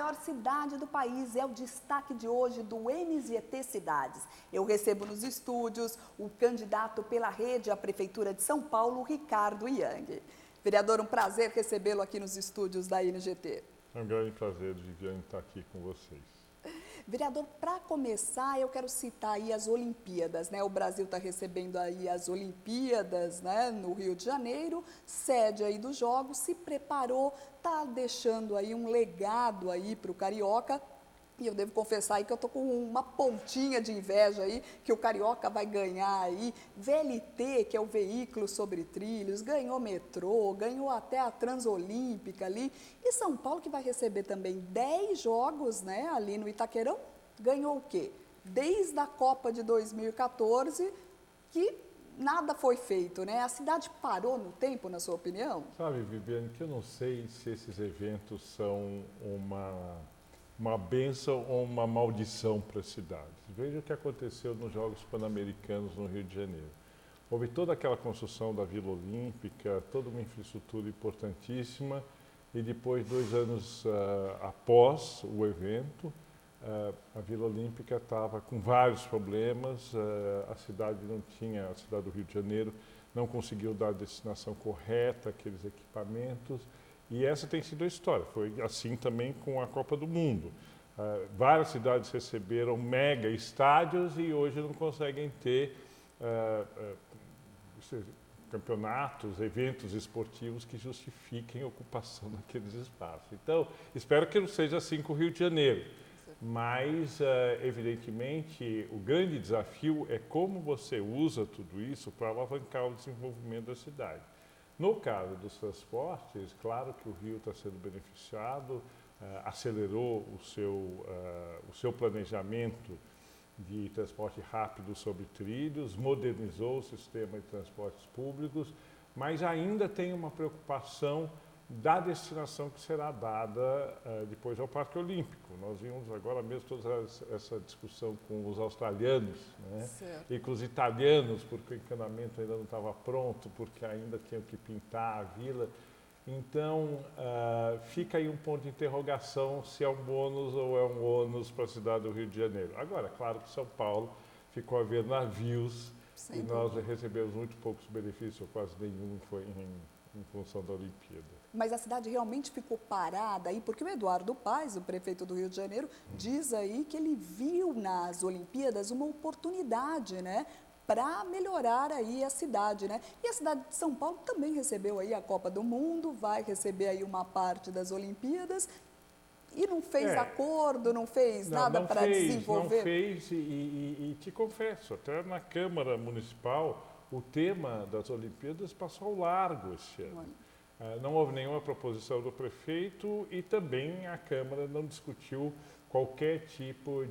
maior cidade do país é o destaque de hoje do MZT Cidades. Eu recebo nos estúdios o candidato pela rede à Prefeitura de São Paulo, Ricardo Yang. Vereador, um prazer recebê-lo aqui nos estúdios da NGT. É um grande prazer, Viviane, estar aqui com vocês. Vereador, para começar, eu quero citar aí as Olimpíadas, né? O Brasil está recebendo aí as Olimpíadas, né? No Rio de Janeiro, sede aí dos Jogos, se preparou, está deixando aí um legado aí para o Carioca. E eu devo confessar aí que eu estou com uma pontinha de inveja aí, que o Carioca vai ganhar aí. VLT, que é o veículo sobre trilhos, ganhou metrô, ganhou até a Transolímpica ali. E São Paulo, que vai receber também 10 jogos, né, ali no Itaquerão, ganhou o quê? Desde a Copa de 2014, que nada foi feito, né? A cidade parou no tempo, na sua opinião? Sabe, Viviane, que eu não sei se esses eventos são uma bênção ou uma maldição para as cidades. Veja o que aconteceu nos Jogos Pan-Americanos no Rio de Janeiro. Houve toda aquela construção da Vila Olímpica, toda uma infraestrutura importantíssima, e depois, 2 anos após o evento, a Vila Olímpica estava com vários problemas, a cidade do Rio de Janeiro não conseguiu dar a destinação correta àqueles equipamentos. E essa tem sido a história. Foi assim também com a Copa do Mundo. Várias cidades receberam mega estádios e hoje não conseguem ter campeonatos, eventos esportivos que justifiquem a ocupação daqueles espaços. Então, espero que não seja assim com o Rio de Janeiro. Mas, evidentemente, o grande desafio é como você usa tudo isso para alavancar o desenvolvimento da cidade. No caso dos transportes, claro que o Rio está sendo beneficiado, acelerou o seu planejamento de transporte rápido sobre trilhos, modernizou o sistema de transportes públicos, mas ainda tem uma preocupação da destinação que será dada depois ao Parque Olímpico. Nós vimos agora mesmo toda essa discussão com os australianos, né? E com os italianos, porque o encanamento ainda não estava pronto, porque ainda tinham que pintar a vila. Então, fica aí um ponto de interrogação se é um bônus ou é um ônus para a cidade do Rio de Janeiro. Agora, claro que São Paulo ficou a ver navios e nós recebemos muito poucos benefícios, ou quase nenhum, foi em função da Olimpíada. Mas a cidade realmente ficou parada aí, porque o Eduardo Paes, o prefeito do Rio de Janeiro, diz aí que ele viu nas Olimpíadas uma oportunidade, né, para melhorar aí a cidade, né? E a cidade de São Paulo também recebeu aí a Copa do Mundo, vai receber aí uma parte das Olimpíadas e não fez acordo, não fez nada para desenvolver. Não fez e te confesso, até na Câmara Municipal o tema das Olimpíadas passou ao largo este ano. Não houve nenhuma proposição do prefeito e também a Câmara não discutiu qualquer tipo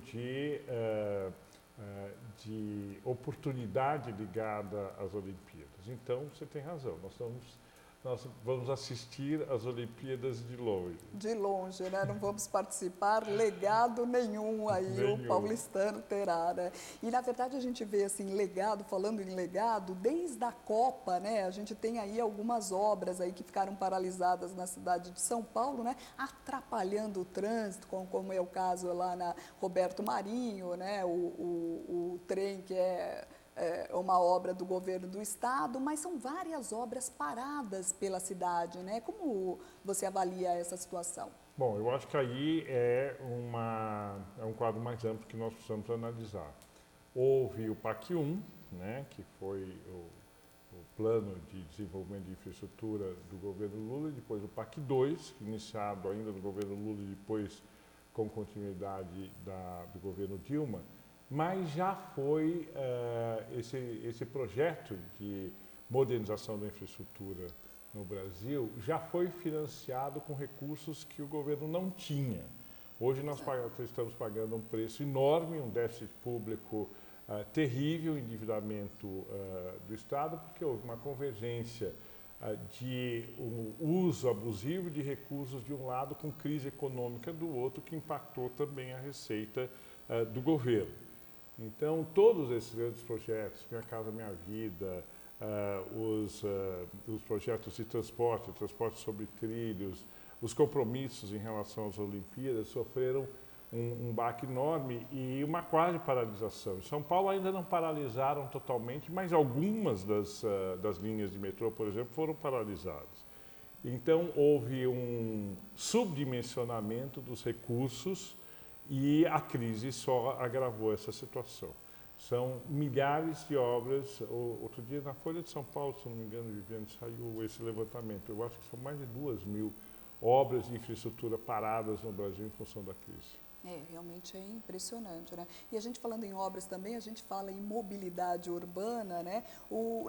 de oportunidade ligada às Olimpíadas. Então, você tem razão, nós vamos assistir às Olimpíadas de longe. De longe, né? Não vamos participar, legado nenhum aí o paulistano terá, né? E, na verdade, a gente vê, assim, legado, falando em legado, desde a Copa, né? A gente tem aí algumas obras aí que ficaram paralisadas na cidade de São Paulo, né? Atrapalhando o trânsito, como é o caso lá na Roberto Marinho, né? O trem que é uma obra do governo do estado, mas são várias obras paradas pela cidade, né? Como você avalia essa situação? Bom, eu acho que aí é um quadro mais amplo que nós precisamos analisar. Houve o PAC 1, né, que foi o Plano de Desenvolvimento de Infraestrutura do governo Lula, e depois o PAC 2, iniciado ainda no governo Lula e depois com continuidade do governo Dilma. Mas já foi esse projeto de modernização da infraestrutura no Brasil já foi financiado com recursos que o governo não tinha. Hoje nós estamos pagando um preço enorme, um déficit público terrível, endividamento do Estado, porque houve uma convergência de um uso abusivo de recursos de um lado com crise econômica do outro, que impactou também a receita do governo. Então, todos esses grandes projetos, Minha Casa Minha Vida, os projetos de transporte sobre trilhos, os compromissos em relação às Olimpíadas sofreram um baque enorme e uma quase paralisação. Em São Paulo ainda não paralisaram totalmente, mas algumas das linhas de metrô, por exemplo, foram paralisadas. Então, houve um subdimensionamento dos recursos e a crise só agravou essa situação. São milhares de obras. Outro dia, na Folha de São Paulo, se não me engano, Viviane, saiu esse levantamento. Eu acho que são mais de 2.000 obras de infraestrutura paradas no Brasil em função da crise. Realmente é impressionante, né? E a gente falando em obras também, a gente fala em mobilidade urbana, né?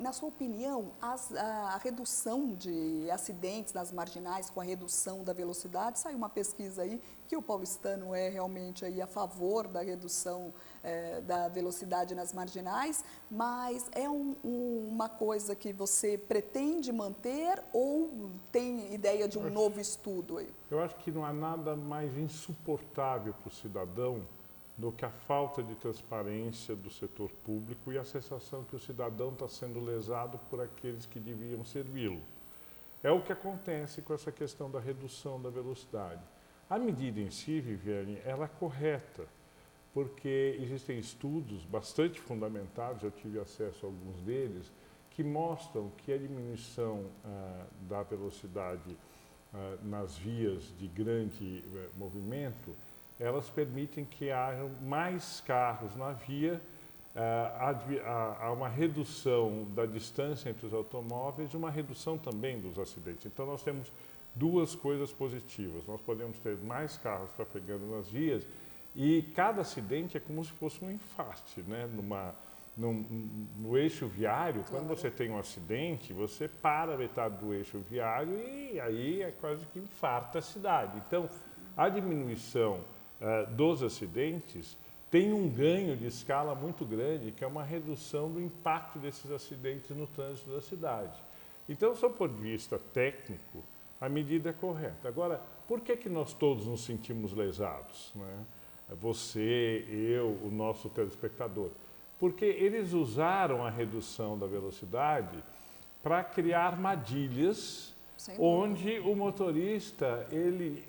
Na sua opinião, a redução de acidentes nas marginais com a redução da velocidade, saiu uma pesquisa aí que o paulistano é realmente aí a favor da redução da velocidade nas marginais, mas é uma coisa que você pretende manter ou tem ideia de um novo estudo aí? Eu acho que não há nada mais insuportável para o cidadão do que a falta de transparência do setor público e a sensação que o cidadão está sendo lesado por aqueles que deviam servi-lo. É o que acontece com essa questão da redução da velocidade. A medida em si, Viviane, ela é correta, porque existem estudos bastante fundamentados, eu tive acesso a alguns deles, que mostram que a diminuição da velocidade nas vias de grande movimento, elas permitem que hajam mais carros na via, há uma redução da distância entre os automóveis e uma redução também dos acidentes. Então, nós temos duas coisas positivas. Nós podemos ter mais carros trafegando nas vias e cada acidente é como se fosse um infarto, né? No eixo viário, quando você tem um acidente, você para a metade do eixo viário e aí é quase que infarta a cidade. Então, a diminuição dos acidentes tem um ganho de escala muito grande, que é uma redução do impacto desses acidentes no trânsito da cidade. Então, sob o ponto de vista técnico, a medida é correta. Agora, por que nós todos nos sentimos lesados, né? Você, eu, o nosso telespectador? Porque eles usaram a redução da velocidade para criar armadilhas onde o motorista, ele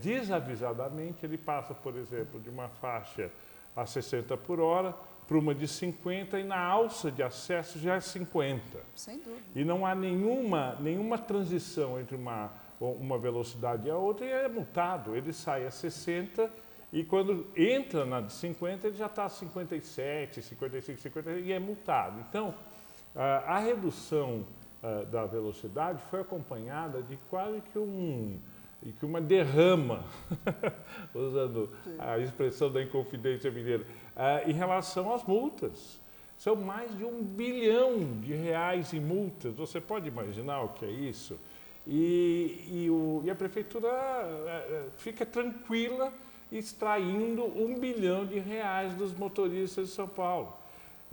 desavisadamente, ele passa, por exemplo, de uma faixa a 60 por hora para uma de 50 e na alça de acesso já é 50. Sem dúvida. E não há nenhuma transição entre uma velocidade e a outra e é multado. Ele sai a 60 e quando entra na de 50, ele já está a 57, 55, 50 e é multado. Então, a redução da velocidade foi acompanhada de quase que uma derrama, usando a expressão da Inconfidência Mineira, em relação às multas. São mais de R$1 bilhão em multas. Você pode imaginar o que é isso? E a prefeitura fica tranquila extraindo R$1 bilhão dos motoristas de São Paulo.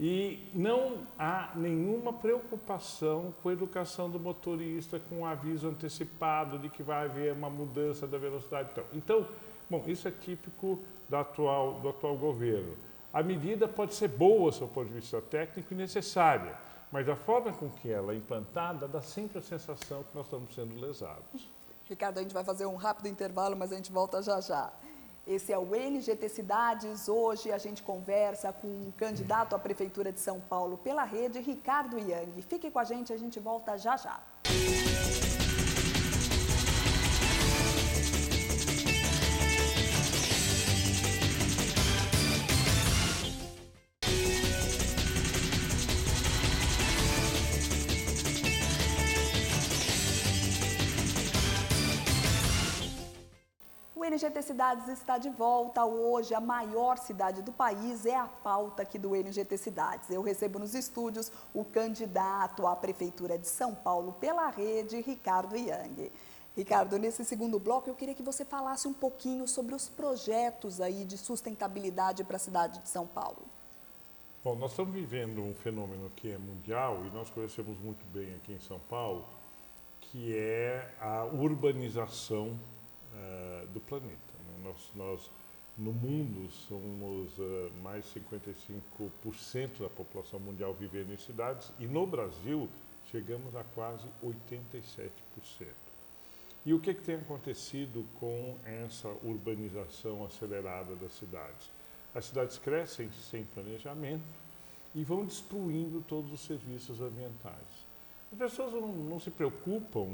E não há nenhuma preocupação com a educação do motorista, com o aviso antecipado de que vai haver uma mudança da velocidade. Então, bom, isso é típico do atual governo. A medida pode ser boa, do ponto de vista técnico, e necessária, mas a forma com que ela é implantada dá sempre a sensação que nós estamos sendo lesados. Ricardo, a gente vai fazer um rápido intervalo, mas a gente volta já já. Esse é o NGT Cidades. Hoje a gente conversa com um candidato à Prefeitura de São Paulo pela rede, Ricardo Yang. Fique com a gente volta já já. O NGT Cidades está de volta. Hoje, a maior cidade do país é a pauta aqui do NGT Cidades. Eu recebo nos estúdios o candidato à Prefeitura de São Paulo pela rede, Ricardo Yang. Ricardo, nesse segundo bloco, eu queria que você falasse um pouquinho sobre os projetos aí de sustentabilidade para a cidade de São Paulo. Bom, nós estamos vivendo um fenômeno que é mundial e nós conhecemos muito bem aqui em São Paulo, que é a urbanização do planeta. Né? Nós, no mundo, somos mais de 55% da população mundial vivendo em cidades e no Brasil chegamos a quase 87%. E o que tem acontecido com essa urbanização acelerada das cidades? As cidades crescem sem planejamento e vão destruindo todos os serviços ambientais. As pessoas não se preocupam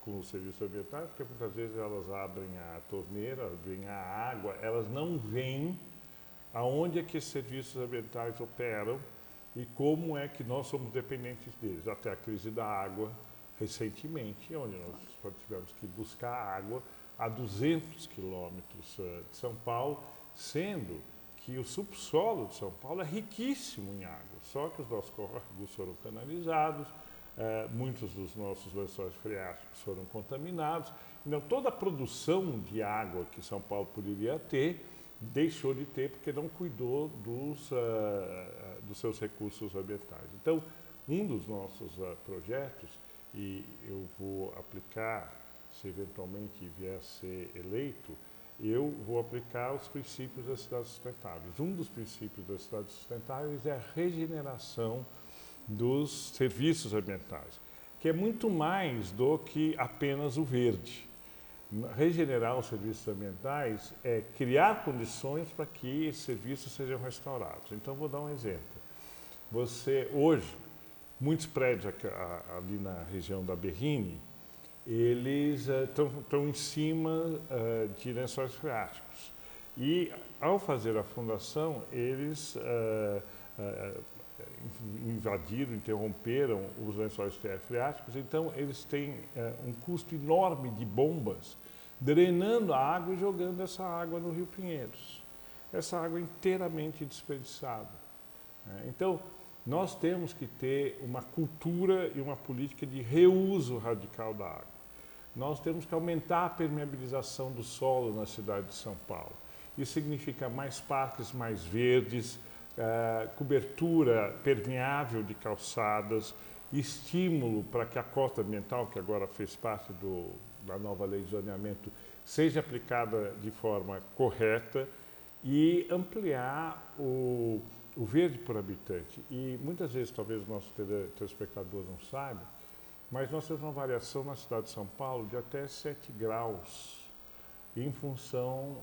com os serviços ambientais, porque muitas vezes elas abrem a torneira, abrem a água, elas não veem aonde é que esses serviços ambientais operam e como é que nós somos dependentes deles. Até a crise da água, recentemente, onde nós só tivemos que buscar água a 200 quilômetros de São Paulo, sendo que o subsolo de São Paulo é riquíssimo em água, só que os nossos córregos foram canalizados, muitos dos nossos lençóis freáticos foram contaminados. Então, toda a produção de água que São Paulo poderia ter, deixou de ter porque não cuidou dos seus recursos ambientais. Então, um dos nossos projetos, e eu vou aplicar, se eventualmente vier a ser eleito, eu vou aplicar os princípios das cidades sustentáveis. Um dos princípios das cidades sustentáveis é a regeneração dos serviços ambientais, que é muito mais do que apenas o verde. Regenerar os serviços ambientais é criar condições para que esses serviços sejam restaurados. Então, vou dar um exemplo. Hoje, muitos prédios ali na região da Berrini, eles estão em cima de lençóis freáticos. E, ao fazer a fundação, eles invadiram, interromperam os lençóis freáticos, então eles têm um custo enorme de bombas drenando a água e jogando essa água no Rio Pinheiros. Essa água é inteiramente desperdiçada. Então, nós temos que ter uma cultura e uma política de reuso radical da água. Nós temos que aumentar a permeabilização do solo na cidade de São Paulo. Isso significa mais parques mais verdes, cobertura permeável de calçadas, estímulo para que a cota ambiental, que agora fez parte da nova lei de zoneamento, seja aplicada de forma correta e ampliar o verde por habitante. E muitas vezes, talvez o nosso telespectador não saiba, mas nós temos uma variação na cidade de São Paulo de até 7 graus em função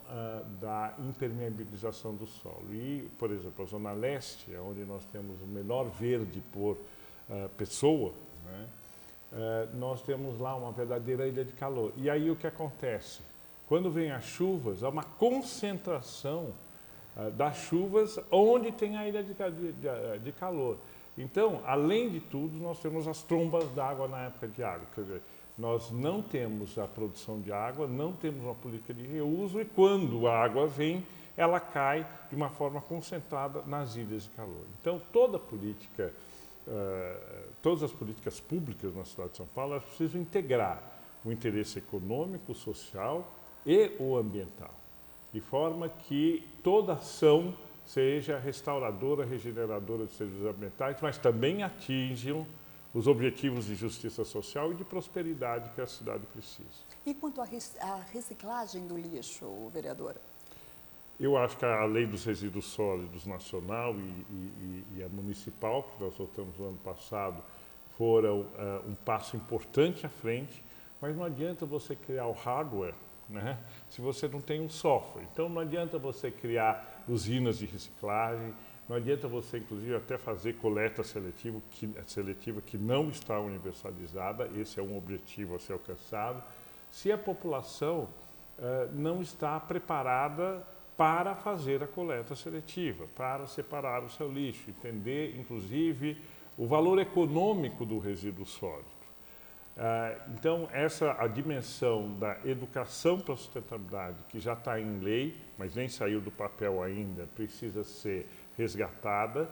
da impermeabilização do solo. E, por exemplo, a Zona Leste, onde nós temos o menor verde por pessoa, né, nós temos lá uma verdadeira ilha de calor. E aí o que acontece? Quando vem as chuvas, há uma concentração das chuvas onde tem a ilha de calor. Então, além de tudo, nós temos as trombas d'água na época de água. Quer dizer, nós não temos a produção de água, não temos uma política de reuso e quando a água vem, ela cai de uma forma concentrada nas ilhas de calor. Então, todas as políticas públicas na cidade de São Paulo, elas precisam integrar o interesse econômico, social e o ambiental, de forma que toda ação seja restauradora, regeneradora de serviços ambientais, mas também atinjam os objetivos de justiça social e de prosperidade que a cidade precisa. E quanto à reciclagem do lixo, vereadora? Eu acho que a lei dos resíduos sólidos nacional e a municipal, que nós votamos no ano passado, foram um passo importante à frente, mas não adianta você criar o hardware, né, se você não tem um software. Então, não adianta você criar usinas de reciclagem, não adianta você, inclusive, até fazer coleta seletiva que não está universalizada, esse é um objetivo a ser alcançado, se a população não está preparada para fazer a coleta seletiva, para separar o seu lixo, entender, inclusive, o valor econômico do resíduo sólido. Então, a dimensão da educação para a sustentabilidade, que já está em lei, mas nem saiu do papel ainda, precisa ser resgatada.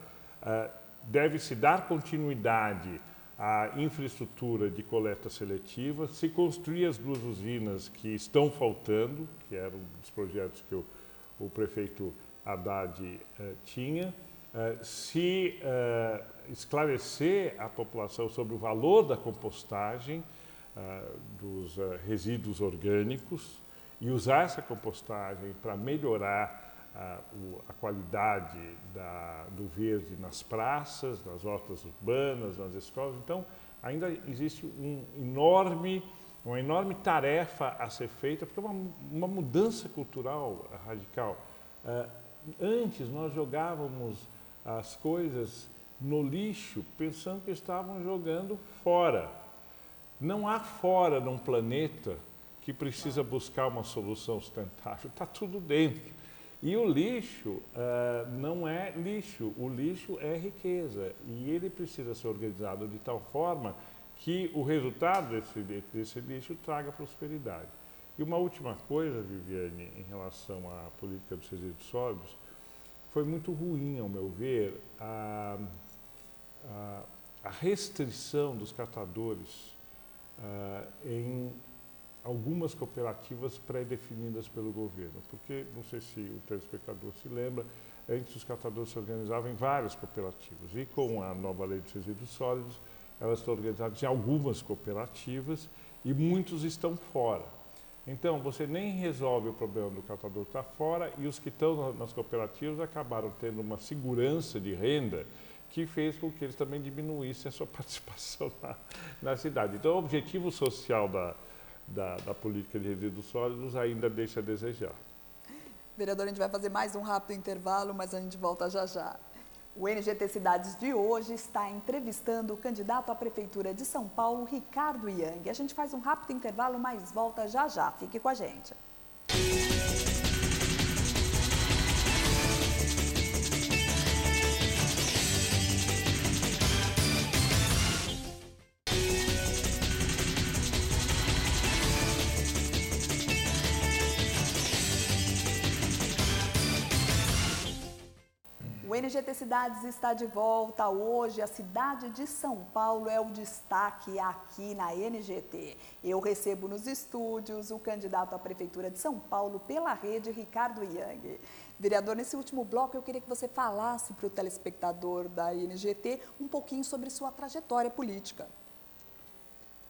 Deve-se dar continuidade à infraestrutura de coleta seletiva, se construir as 2 usinas que estão faltando, que era um dos projetos que o prefeito Haddad tinha, se esclarecer a população sobre o valor da compostagem dos resíduos orgânicos e usar essa compostagem para melhorar a qualidade do verde nas praças, nas hortas urbanas, nas escolas. Então, ainda existe um enorme uma enorme tarefa a ser feita, porque é uma mudança cultural radical. Antes nós jogávamos as coisas no lixo pensando que estavam jogando fora. Não há fora num planeta que precisa buscar uma solução sustentável, está tudo dentro. E o lixo não é lixo, o lixo é riqueza e ele precisa ser organizado de tal forma que o resultado desse lixo traga prosperidade. E uma última coisa, Viviane, em relação à política dos resíduos sólidos, foi muito ruim, ao meu ver, a restrição dos catadores em algumas cooperativas pré-definidas pelo governo. Porque, não sei se o telespectador se lembra, antes os catadores se organizavam em várias cooperativas. E com a nova lei dos resíduos sólidos, elas estão organizadas em algumas cooperativas e muitos estão fora. Então, você nem resolve o problema do catador que está fora e os que estão nas cooperativas acabaram tendo uma segurança de renda que fez com que eles também diminuíssem a sua participação na cidade. Então, o objetivo social da política de resíduos sólidos ainda deixa a desejar. Vereador, a gente vai fazer mais um rápido intervalo, mas a gente volta já já. O NGT Cidades de hoje está entrevistando o candidato à Prefeitura de São Paulo, Ricardo Yang. A gente faz um rápido intervalo, mas volta já já. Fique com a gente. O NGT Cidades está de volta hoje. A cidade de São Paulo é o destaque aqui na NGT. Eu recebo nos estúdios o candidato à Prefeitura de São Paulo pela rede, Ricardo Yang. Vereador, nesse último bloco eu queria que você falasse para o telespectador da NGT um pouquinho sobre sua trajetória política.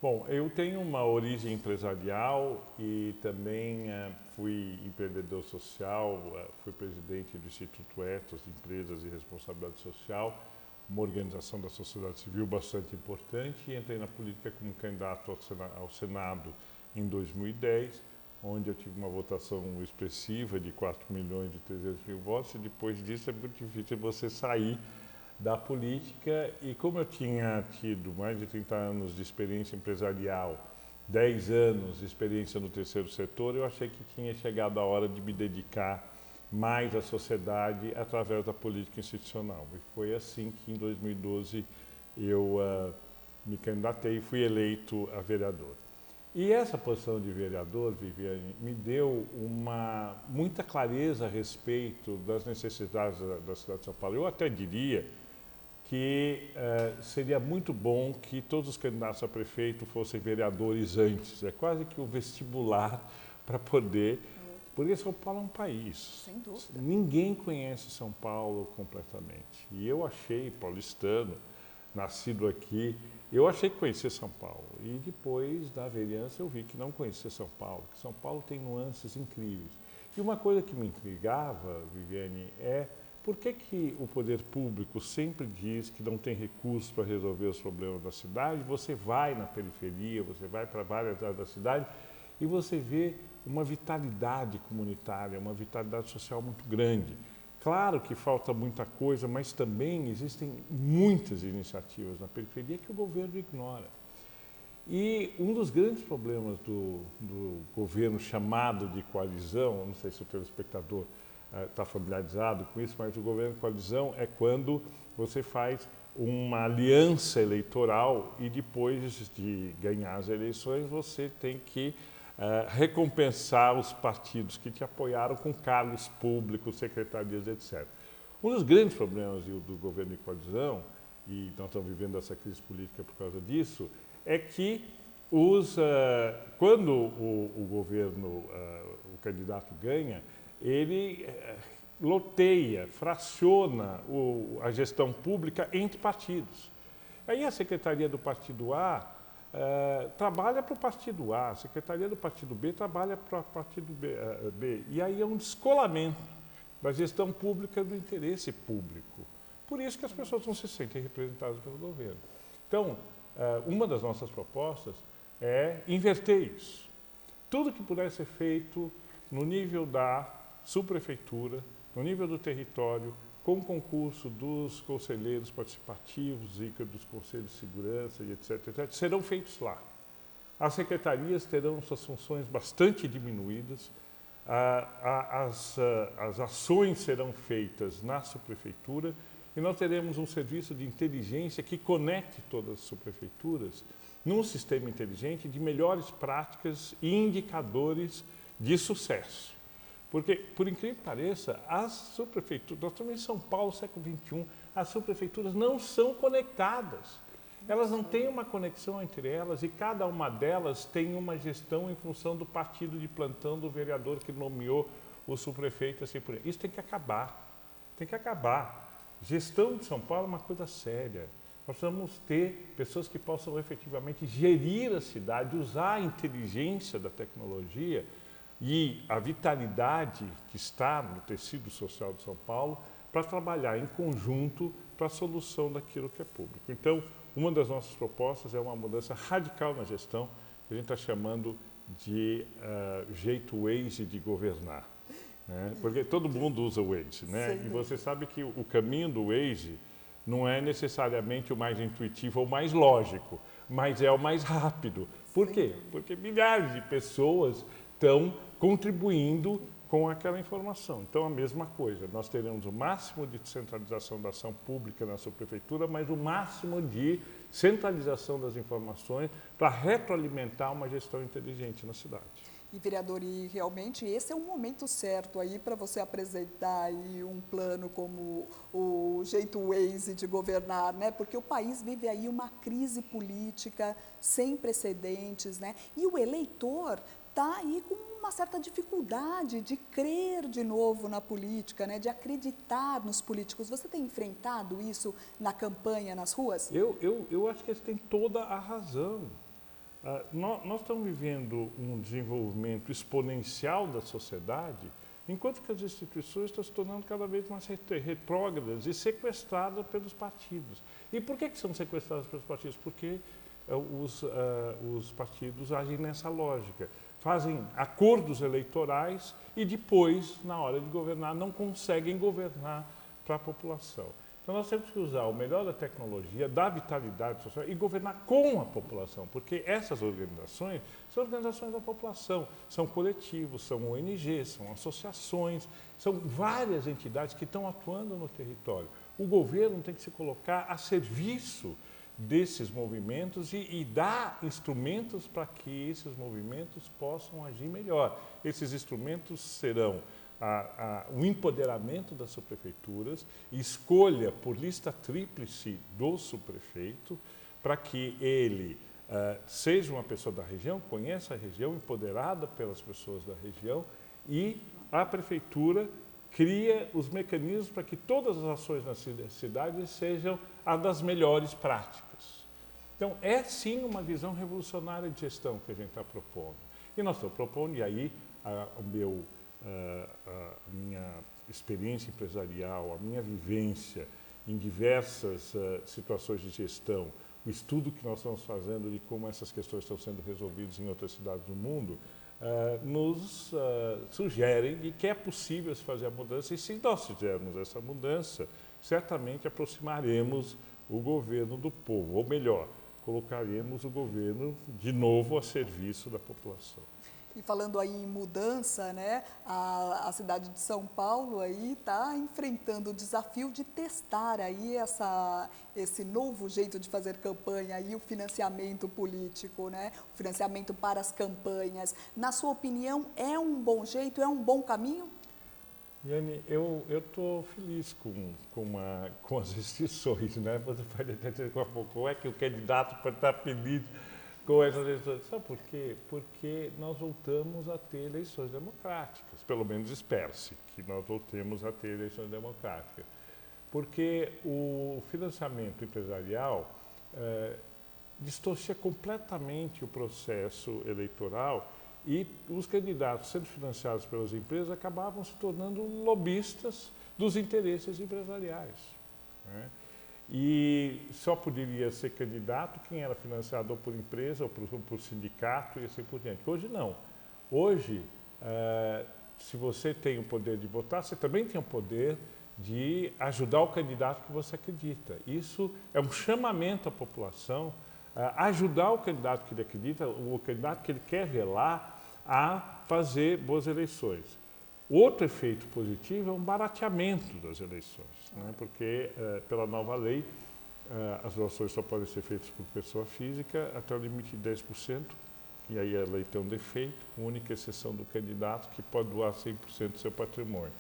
Bom, eu tenho uma origem empresarial e também fui empreendedor social, fui presidente do Instituto Ethos de Empresas e Responsabilidade Social, uma organização da sociedade civil bastante importante, e entrei na política como candidato ao Senado em 2010, onde eu tive uma votação expressiva de 4.300.000 votos, e depois disso é muito difícil você sair da política. E como eu tinha tido mais de 30 anos de experiência empresarial, 10 anos de experiência no terceiro setor, eu achei que tinha chegado a hora de me dedicar mais à sociedade através da política institucional. E foi assim que em 2012 eu me candidatei e fui eleito a vereador. E essa posição de vereador, Viviane, me deu muita clareza a respeito das necessidades da cidade de São Paulo. Eu até diria que seria muito bom que todos os candidatos a prefeito fossem vereadores antes. É quase que um vestibular para poder... Porque São Paulo é um país. Sem dúvida. Ninguém conhece São Paulo completamente. E eu achei, paulistano, nascido aqui, eu achei que conhecia São Paulo. E depois da vereança eu vi que não conhecia São Paulo, que São Paulo tem nuances incríveis. E uma coisa que me intrigava, Viviane, é por que o poder público sempre diz que não tem recursos para resolver os problemas da cidade? Você vai na periferia, você vai para várias áreas da cidade e você vê uma vitalidade comunitária, uma vitalidade social muito grande. Claro que falta muita coisa, mas também existem muitas iniciativas na periferia que o governo ignora. E um dos grandes problemas do governo chamado de coalizão, não sei se o telespectador está familiarizado com isso, mas o governo de coalizão é quando você faz uma aliança eleitoral e depois de ganhar as eleições você tem que recompensar os partidos que te apoiaram com cargos públicos, secretarias, etc. Um dos grandes problemas do governo de coalizão, e nós estamos vivendo essa crise política por causa disso, é que quando o governo, o candidato ganha, ele loteia, fraciona a gestão pública entre partidos. Aí a secretaria do partido A trabalha para o partido A, a secretaria do partido B trabalha para o partido B. E aí é um descolamento da gestão pública do interesse público. Por isso que as pessoas não se sentem representadas pelo governo. Então, uma das nossas propostas é inverter isso. Tudo que puder ser feito no nível da subprefeitura, no nível do território, com o concurso dos conselheiros participativos e dos conselhos de segurança e etc., serão feitos lá. As secretarias terão suas funções bastante diminuídas, as ações serão feitas na subprefeitura e nós teremos um serviço de inteligência que conecte todas as subprefeituras num sistema inteligente de melhores práticas e indicadores de sucesso. Porque, por incrível que pareça, as subprefeituras, nós estamos em São Paulo, século XXI, as subprefeituras não são conectadas. Elas não têm uma conexão entre elas e cada uma delas tem uma gestão em função do partido de plantão do vereador que nomeou o subprefeito, assim por aí. Isso tem que acabar. Tem que acabar. Gestão de São Paulo é uma coisa séria. Nós precisamos ter pessoas que possam efetivamente gerir a cidade, usar a inteligência da tecnologia e a vitalidade que está no tecido social de São Paulo para trabalhar em conjunto para a solução daquilo que é público. Então, uma das nossas propostas é uma mudança radical na gestão, que a gente está chamando de jeito Waze de governar. Né? Porque todo mundo usa o Waze, né? E você sabe que o caminho do Waze não é necessariamente o mais intuitivo ou mais lógico, mas é o mais rápido. Por quê? Porque milhares de pessoas estão contribuindo com aquela informação. Então, a mesma coisa, nós teremos o máximo de descentralização da ação pública na subprefeitura, mas o máximo de centralização das informações para retroalimentar uma gestão inteligente na cidade. E, vereador, e realmente esse é um momento certo aí para você apresentar aí um plano como o jeito Waze de governar, né? Porque o país vive aí uma crise política sem precedentes, né? E o eleitor está aí com uma certa dificuldade de crer de novo na política, né? De acreditar nos políticos. Você tem enfrentado isso na campanha, nas ruas? Eu acho que eles têm toda a razão. Nós estamos vivendo um desenvolvimento exponencial da sociedade, enquanto que as instituições estão se tornando cada vez mais retrógradas e sequestradas pelos partidos. E por que são sequestradas pelos partidos? Porque os partidos agem nessa lógica. Fazem acordos eleitorais e depois, na hora de governar, não conseguem governar para a população. Então, nós temos que usar o melhor da tecnologia, da vitalidade social e governar com a população, porque essas organizações são organizações da população, são coletivos, são ONGs, são associações, são várias entidades que estão atuando no território. O governo tem que se colocar a serviço desses movimentos e dar instrumentos para que esses movimentos possam agir melhor. Esses instrumentos serão o empoderamento das subprefeituras, escolha por lista tríplice do subprefeito, para que ele seja uma pessoa da região, conheça a região, empoderada pelas pessoas da região, e a prefeitura cria os mecanismos para que todas as ações na cidade sejam as das melhores práticas. Então, é sim uma visão revolucionária de gestão que a gente está propondo. E nós estamos propondo, e aí a minha experiência empresarial, a minha vivência em diversas situações de gestão, o estudo que nós estamos fazendo de como essas questões estão sendo resolvidas em outras cidades do mundo, nos sugerem de que é possível se fazer a mudança, e se nós fizermos essa mudança, certamente aproximaremos o governo do povo, ou melhor, colocaremos o governo de novo a serviço da população. E falando aí em mudança, né, a cidade de São Paulo aí está enfrentando o desafio de testar aí esse novo jeito de fazer campanha, aí o financiamento político, né, o financiamento para as campanhas. Na sua opinião, é um bom jeito, é um bom caminho? Yane, eu estou feliz com as restrições, né? Você pode até dizer como é que o candidato pode estar feliz com essas eleições. Sabe por quê? Porque nós voltamos a ter eleições democráticas, pelo menos espera-se que nós voltemos a ter eleições democráticas. Porque o financiamento empresarial distorcia completamente o processo eleitoral e os candidatos sendo financiados pelas empresas acabavam se tornando lobistas dos interesses empresariais, né? e só poderia ser candidato quem era financiado ou por empresa ou por sindicato e assim por diante. Hoje não. Hoje, se você tem o poder de votar, você também tem o poder de ajudar o candidato que você acredita. Isso é um chamamento à população, ajudar o candidato que ele acredita, o candidato que ele quer ver lá, a fazer boas eleições. Outro efeito positivo é um barateamento das eleições, né? Porque pela nova lei as doações só podem ser feitas por pessoa física até o limite de 10%, e aí a lei tem um defeito, com única exceção do candidato que pode doar 100% do seu patrimônio,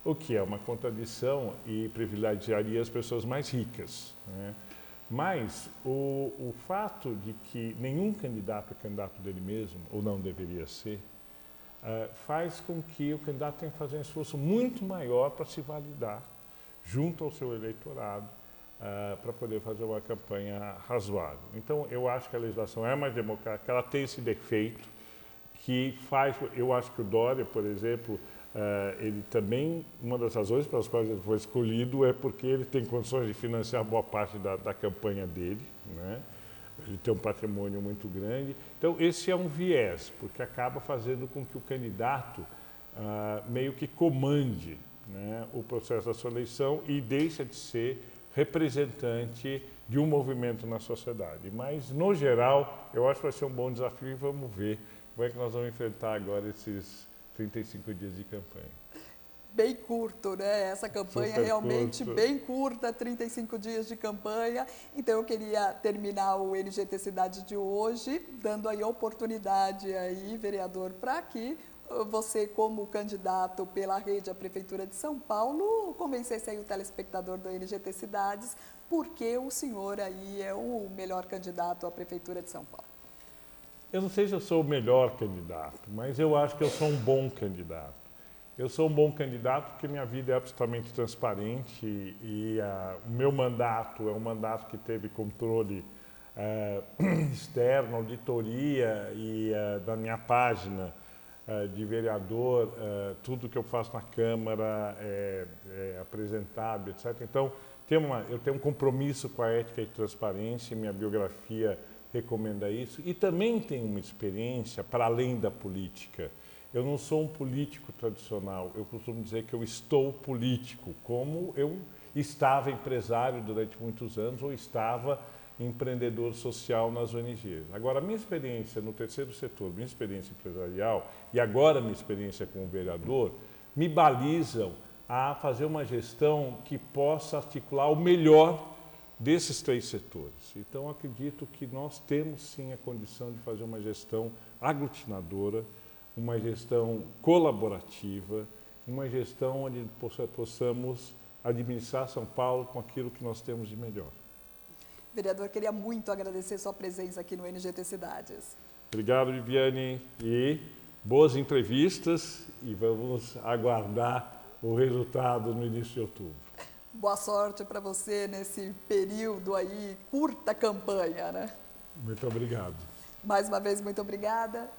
o que é uma contradição e privilegiaria as pessoas mais ricas, né? Mas o fato de que nenhum candidato é candidato dele mesmo, ou não deveria ser, faz com que o candidato tenha que fazer um esforço muito maior para se validar junto ao seu eleitorado, para poder fazer uma campanha razoável. Então, eu acho que a legislação é mais democrática, ela tem esse defeito que faz... Eu acho que o Dória, por exemplo, ele também, uma das razões pelas quais ele foi escolhido é porque ele tem condições de financiar boa parte da campanha dele, né? Ele tem um patrimônio muito grande. Então, esse é um viés, porque acaba fazendo com que o candidato meio que comande, né, o processo da sua eleição e deixa de ser representante de um movimento na sociedade. Mas, no geral, eu acho que vai ser um bom desafio e vamos ver como é que nós vamos enfrentar agora esses 35 dias de campanha. Bem curto, né? Essa campanha Super realmente curto. bem curta, 35 dias de campanha. Então eu queria terminar o NGT Cidade de hoje, dando aí a oportunidade aí, vereador, para que você, como candidato pela rede à Prefeitura de São Paulo, convencesse aí o telespectador do NGT Cidades, porque o senhor aí é o melhor candidato à Prefeitura de São Paulo. Eu não sei se eu sou o melhor candidato, mas eu acho que eu sou um bom candidato. Eu sou um bom candidato porque minha vida é absolutamente transparente e o meu mandato é um mandato que teve controle externo, auditoria e da minha página de vereador, tudo que eu faço na Câmara é apresentado, etc. Então, eu tenho um compromisso com a ética e transparência, minha biografia recomenda isso, e também tenho uma experiência para além da política. Eu não sou um político tradicional, eu costumo dizer que eu estou político, como eu estava empresário durante muitos anos ou estava empreendedor social nas ONGs. Agora, a minha experiência no terceiro setor, minha experiência empresarial e agora minha experiência como vereador, me balizam a fazer uma gestão que possa articular o melhor desses três setores. Então, acredito que nós temos sim a condição de fazer uma gestão aglutinadora, uma gestão colaborativa, uma gestão onde possamos administrar São Paulo com aquilo que nós temos de melhor. Vereador, queria muito agradecer sua presença aqui no NGT Cidades. Obrigado, Viviane, e boas entrevistas e vamos aguardar o resultado no início de outubro. Boa sorte para você nesse período aí, curta campanha, né? Muito obrigado. Mais uma vez, muito obrigada.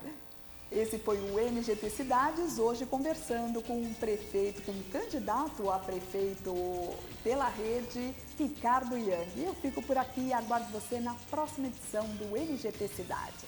Esse foi o NGT Cidades, hoje conversando com um prefeito, com um candidato a prefeito pela rede, Ricardo Yang. Eu fico por aqui e aguardo você na próxima edição do NGT Cidades.